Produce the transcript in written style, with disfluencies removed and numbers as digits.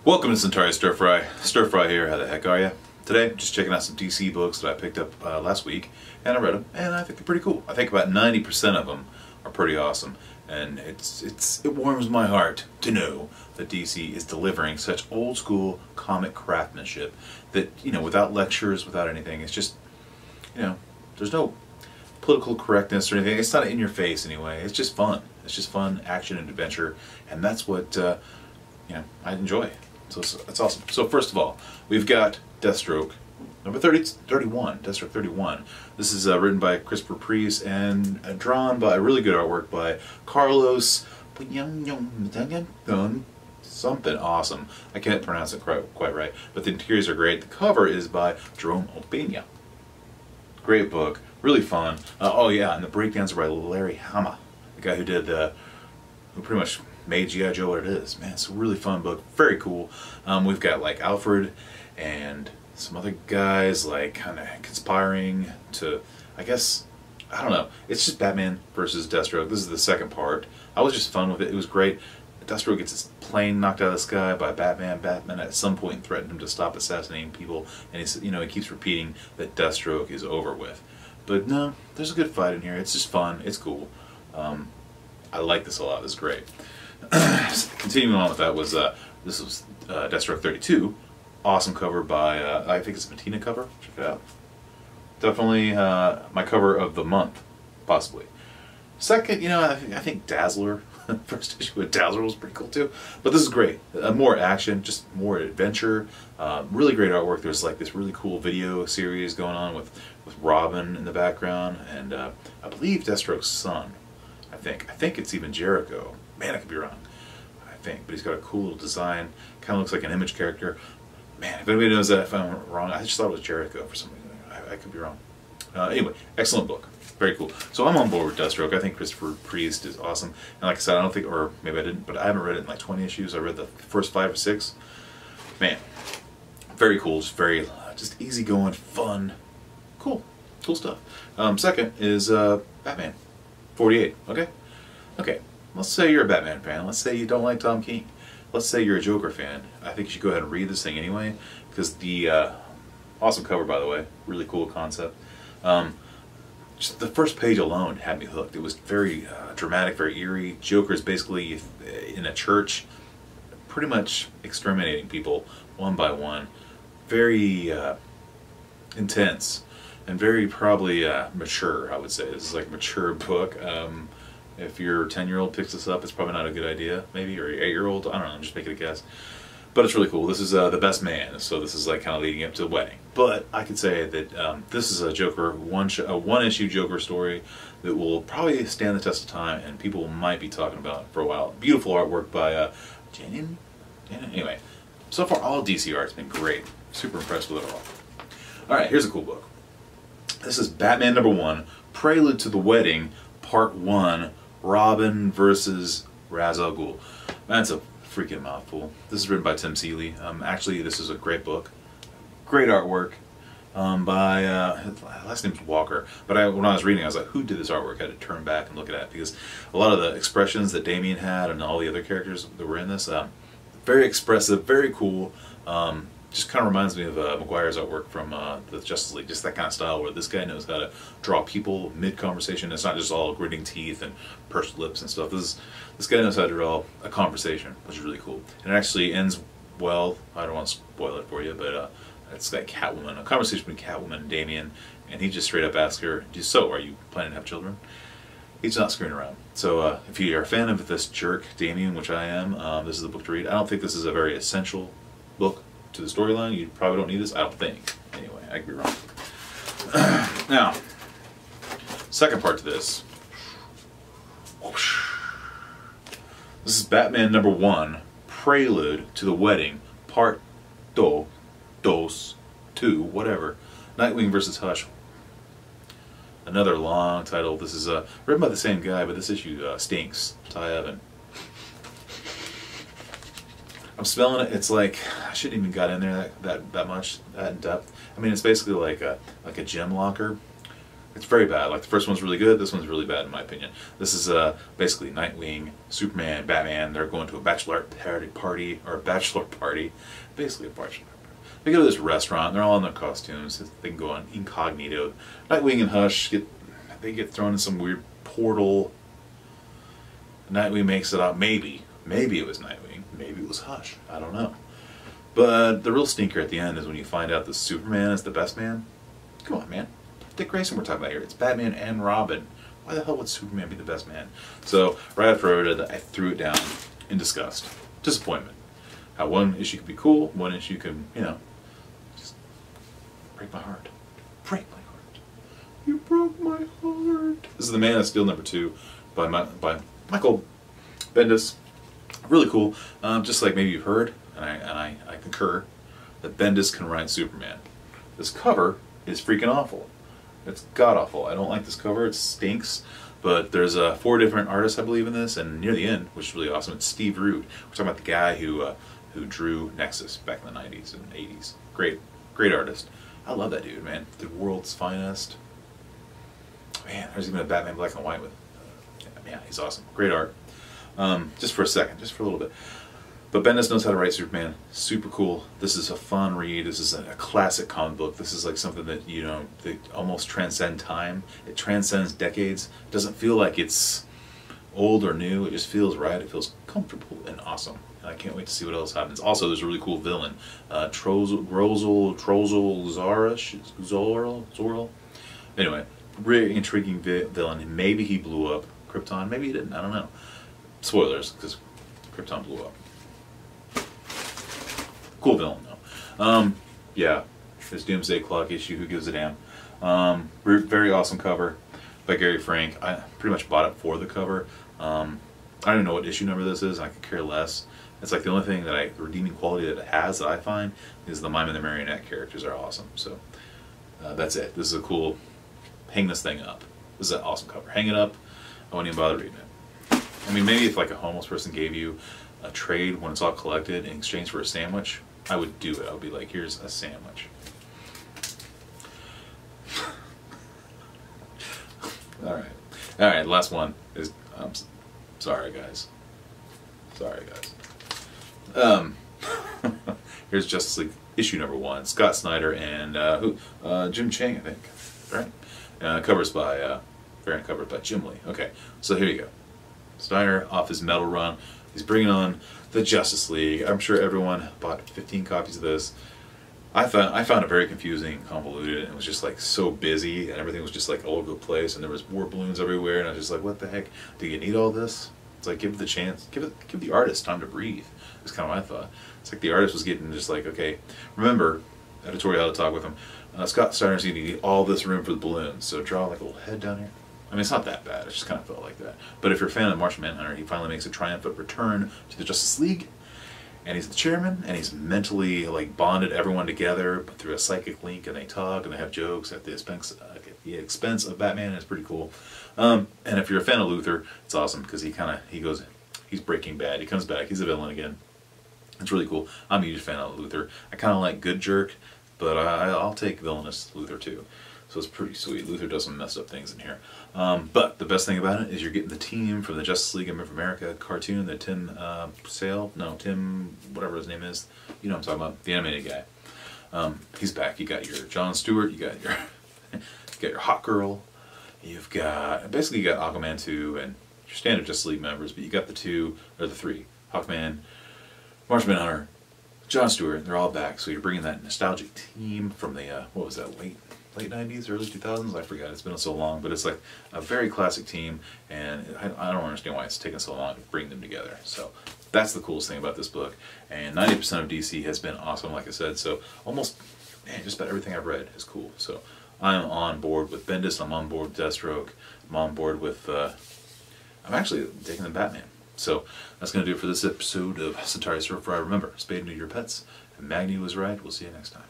Welcome to Centauri Stir Fry. Stir Fry here, how the heck are you? Today, just checking out some DC books that I picked up last week, and I read them, and I think they're pretty cool. I think about 90% of them are pretty awesome, and it warms my heart to know that DC is delivering such old school comic craftsmanship that, you know, without lectures, without anything, it's just, you know, there's no political correctness or anything. It's not in your face anyway. It's just fun. It's just fun action and adventure, and that's what you know, I enjoy. So it's awesome. So first of all, we've got Deathstroke number 31, Deathstroke 31. This is written by Christopher Priest and drawn by really good artwork by Carlos something awesome. I can't pronounce it quite right, but the interiors are great. The cover is by Jerome Opeña. Great book, really fun. Oh yeah, and the breakdowns are by Larry Hama, the guy who did who pretty much made G.I. Joe what it is. Man, it's a really fun book, very cool. We've got like Alfred and some other guys like kind of conspiring to, I guess, I don't know. It's just Batman versus Deathstroke. This is the second part. I was just fun with it. It was great. Deathstroke gets his plane knocked out of the sky by Batman. Batman at some point threatened him to stop assassinating people, and he's, you know, he keeps repeating that Deathstroke is over with. But no, there's a good fight in here. It's just fun. It's cool. I like this a lot. This is great. Continuing on with that was this was Deathstroke 32. Awesome cover by I think it's a Mattina cover. Check it out. Definitely my cover of the month, possibly. Second, you know, I think Dazzler. First issue of Dazzler was pretty cool too. But this is great. More action, just more adventure. Really great artwork. There's like this really cool video series going on with Robin in the background, and I believe Deathstroke's son. I think it's even Jericho. Man, I could be wrong. I think, but he's got a cool little design. Kind of looks like an Image character. Man, if anybody knows that, if I'm wrong, I just thought it was Jericho for some reason. I could be wrong. Anyway, excellent book. Very cool. So I'm on board with Deathstroke. I think Christopher Priest is awesome. And like I said, I don't think, or maybe I didn't, but I haven't read it in like 20 issues. I read the first 5 or 6. Man, very cool. Just very, just easygoing, fun. Cool. Cool stuff. Second is Batman 48. Okay. Let's say you're a Batman fan. Let's say you don't like Tom King. Let's say you're a Joker fan. I think you should go ahead and read this thing anyway, because the awesome cover, by the way, really cool concept. Just the first page alone had me hooked. It was very dramatic, very eerie. Joker's basically in a church, pretty much exterminating people one by one. Very intense and very probably mature, I would say. This is like a mature book. If your 10-year-old picks this up, it's probably not a good idea, maybe, or 8-year-old. I don't know, I'm just making a guess. But it's really cool. This is The Best Man, so this is like kind of leading up to the wedding. But I could say that this is a Joker, one-issue Joker story that will probably stand the test of time, and people might be talking about it for a while. Beautiful artwork by Janin? Anyway, so far all DC art's been great. Super impressed with it all. Alright, here's a cool book. This is Batman #1, Prelude to the Wedding, Part 1, Robin versus Ra's al Ghul. That's a freaking mouthful. This is written by Tim Seeley. Actually, this is a great book. Great artwork by, his last name's Walker. But when I was reading, I was like, who did this artwork? I had to turn back and look at it, because a lot of the expressions that Damian had and all the other characters that were in this, very expressive, very cool. Just kind of reminds me of McGuire's artwork from the Justice League, just that kind of style where this guy knows how to draw people mid-conversation. It's not just all gritting teeth and pursed lips and stuff. This guy knows how to draw a conversation, which is really cool. And it actually ends well. I don't want to spoil it for you, but it's like Catwoman, a conversation between Catwoman and Damian, and he just straight up asks her, so, are you planning to have children? He's not screwing around. So if you're a fan of this jerk, Damian, which I am, this is the book to read. I don't think this is a very essential book to the storyline. You probably don't need this, I don't think. Anyway, I could be wrong. Now, second part to this. This is Batman #1, Prelude to the Wedding, Part 2, whatever. Nightwing versus Hush. Another long title. This is written by the same guy, but this issue stinks. Ty Evan. I'm smelling it. It's like I shouldn't even got in there that much, that in depth. I mean, it's basically like a gem locker. It's very bad. Like the first one's really good, this one's really bad in my opinion. This is basically Nightwing, Superman, Batman. They're going to a bachelor party, basically a bachelor party. They go to this restaurant. They're all in their costumes. They can go on incognito. Nightwing and Hush get thrown in some weird portal. Nightwing makes it out. Maybe it was Nightwing. Maybe it was Hush. I don't know. But the real stinker at the end is when you find out that Superman is the best man. Come on, man. Dick Grayson we're talking about here. It's Batman and Robin. Why the hell would Superman be the best man? So right after I wrote it, I threw it down in disgust. Disappointment. How one issue could be cool, one issue could, you know, just break my heart. Break my heart. You broke my heart. This is The Man of Steel #2 by Michael Bendis. Really cool. Just like maybe you've heard, and I concur, that Bendis can write Superman. This cover is freaking awful. It's god-awful. I don't like this cover. It stinks. But there's 4 different artists, I believe, in this, and near the end, which is really awesome, it's Steve Root. We're talking about the guy who drew Nexus back in the 90s and 80s. Great artist. I love that dude, man. The world's finest. Man, there's even a Batman black and white with... yeah, he's awesome. Great art. Just for a second, just for a little bit. But Bendis knows how to write Superman. Super cool. This is a fun read. This is a classic comic book. This is like something that, you know, that almost transcends time. It transcends decades. It doesn't feel like it's old or new. It just feels right. It feels comfortable and awesome. And I can't wait to see what else happens. Also, there's a really cool villain. Trozal Zorl. Anyway, really intriguing villain. Maybe he blew up Krypton. Maybe he didn't. I don't know. Spoilers, because Krypton blew up. Cool villain though. Yeah, this Doomsday Clock issue, who gives a damn. Very awesome cover by Gary Frank. I pretty much bought it for the cover. I don't even know what issue number this is, and I could care less. It's like the only thing that redeeming quality that it has that I find is the Mime and the Marionette characters are awesome. So that's it. This is a cool, hang this thing up. This is an awesome cover. Hang it up. I won't even bother reading it. I mean, maybe if like a homeless person gave you a trade when it's all collected in exchange for a sandwich, I would do it. I would be like, here's a sandwich. Alright, last one is, sorry guys. Here's Justice League issue #1. Scott Snyder and, Jim Chang, I think, right? Covers by, variant covers by Jim Lee. Okay, so here you go. Snyder off his metal run. He's bringing on the Justice League. I'm sure everyone bought 15 copies of this. I found it very confusing, convoluted, and it was just like so busy, and everything was just like all over the place, and there was war balloons everywhere, and I was just like, what the heck? Do you need all this? It's like, give it the chance, give the artist time to breathe. That's kind of my thought. It's like the artist was getting just like, okay, remember, editorial had to talk with him. Scott Snyder's going to need all this room for the balloons, so draw like a little head down here. I mean, it's not that bad. It just kind of felt like that. But if you're a fan of Martian Manhunter, he finally makes a triumphant return to the Justice League, and he's the chairman, and he's mentally like bonded everyone together but through a psychic link, and they talk and they have jokes at the expense of Batman, and it's pretty cool. And if you're a fan of Luthor, it's awesome because he's Breaking Bad. He comes back. He's a villain again. It's really cool. I'm a huge fan of Luthor. I kind of like good jerk, but I'll take villainous Luthor too. So it's pretty sweet. Luthor does some messed up things in here. But the best thing about it is you're getting the team from the Justice League of America cartoon, the Tim Tim, whatever his name is. You know what I'm talking about, the animated guy. He's back. You got your Jon Stewart, you got your Hawk Girl, you've got, basically you got Aquaman 2 and your standard Justice League members, but you got the 3, Hawkman, Martian Manhunter, Jon Stewart, they're all back. So you're bringing that nostalgic team from the, what was that, late 90s, early 2000s, I forgot, it's been so long, but it's like a very classic team, and I don't understand why it's taken so long to bring them together. So that's the coolest thing about this book, and 90% of DC has been awesome, like I said, so almost, man, just about everything I've read is cool. So I'm on board with Bendis, I'm on board with Deathstroke, I'm on board with, I'm actually taking the Batman. So that's going to do it for this episode of Centauri Surfer. Remember, spay neuter your pets, and Magni was right. We'll see you next time.